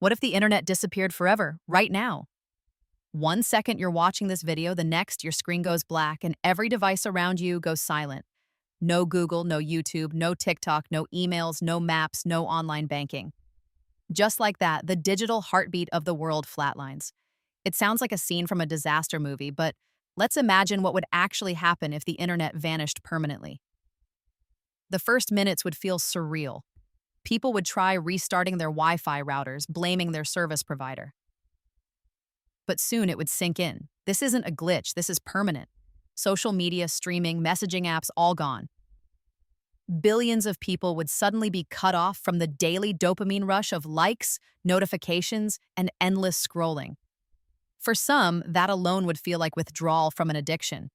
What if the internet disappeared forever, right now? 1 second you're watching this video, the next your screen goes black and every device around you goes silent. No Google, no YouTube, no TikTok, no emails, no maps, no online banking. Just like that, the digital heartbeat of the world flatlines. It sounds like a scene from a disaster movie, but let's imagine what would actually happen if the internet vanished permanently. The first minutes would feel surreal. People would try restarting their Wi-Fi routers, blaming their service provider. But soon it would sink in. This isn't a glitch, this is permanent. Social media, streaming, messaging apps, all gone. Billions of people would suddenly be cut off from the daily dopamine rush of likes, notifications, and endless scrolling. For some, that alone would feel like withdrawal from an addiction.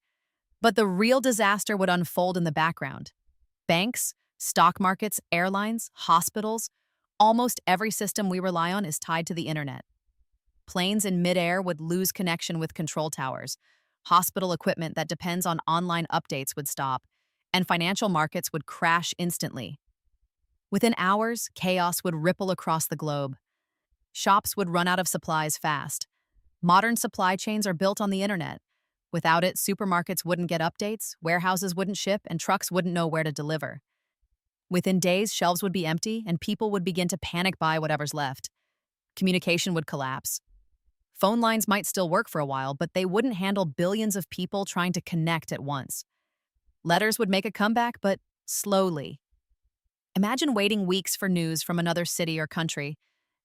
But the real disaster would unfold in the background. Banks, stock markets, airlines, hospitals, almost every system we rely on is tied to the internet. Planes in midair would lose connection with control towers. Hospital equipment that depends on online updates would stop, and financial markets would crash instantly. Within hours, chaos would ripple across the globe. Shops would run out of supplies fast. Modern supply chains are built on the internet. Without it, supermarkets wouldn't get updates, warehouses wouldn't ship, and trucks wouldn't know where to deliver. Within days, shelves would be empty, and people would begin to panic buy whatever's left. Communication would collapse. Phone lines might still work for a while, but they wouldn't handle billions of people trying to connect at once. Letters would make a comeback, but slowly. Imagine waiting weeks for news from another city or country.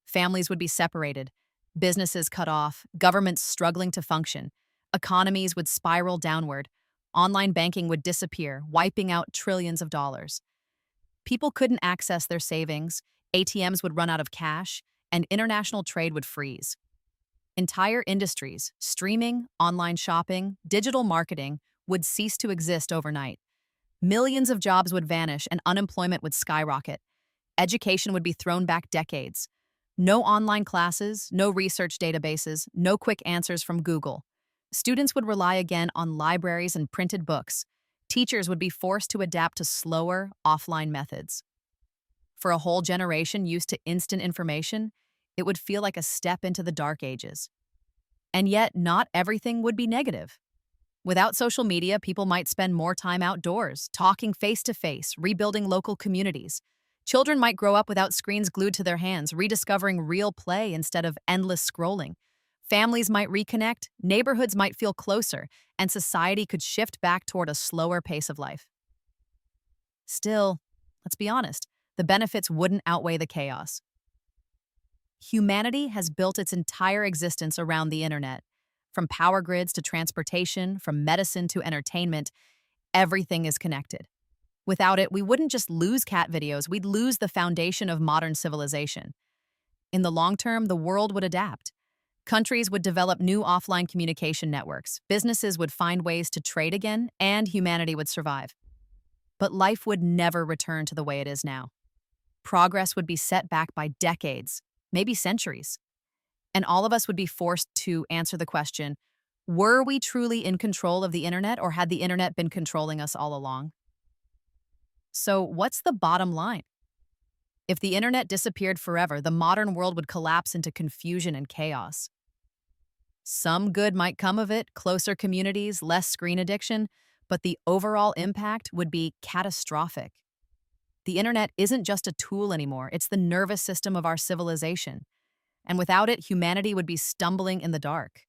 Families would be separated, businesses cut off, governments struggling to function. Economies would spiral downward. Online banking would disappear, wiping out trillions of dollars. People couldn't access their savings, ATMs would run out of cash, and international trade would freeze. Entire industries, streaming, online shopping, digital marketing, would cease to exist overnight. Millions of jobs would vanish and unemployment would skyrocket. Education would be thrown back decades. No online classes, no research databases, no quick answers from Google. Students would rely again on libraries and printed books. Teachers would be forced to adapt to slower, offline methods. For a whole generation used to instant information, it would feel like a step into the dark ages. And yet, not everything would be negative. Without social media, people might spend more time outdoors, talking face-to-face, rebuilding local communities. Children might grow up without screens glued to their hands, rediscovering real play instead of endless scrolling. Families might reconnect, neighborhoods might feel closer, and society could shift back toward a slower pace of life. Still, let's be honest, the benefits wouldn't outweigh the chaos. Humanity has built its entire existence around the internet. From power grids to transportation, from medicine to entertainment, everything is connected. Without it, we wouldn't just lose cat videos, we'd lose the foundation of modern civilization. In the long term, the world would adapt. Countries would develop new offline communication networks, businesses would find ways to trade again, and humanity would survive. But life would never return to the way it is now. Progress would be set back by decades, maybe centuries. And all of us would be forced to answer the question, were we truly in control of the internet, or had the internet been controlling us all along? So what's the bottom line? If the internet disappeared forever, the modern world would collapse into confusion and chaos. Some good might come of it, closer communities, less screen addiction, but the overall impact would be catastrophic. The internet isn't just a tool anymore, it's the nervous system of our civilization. And without it, humanity would be stumbling in the dark.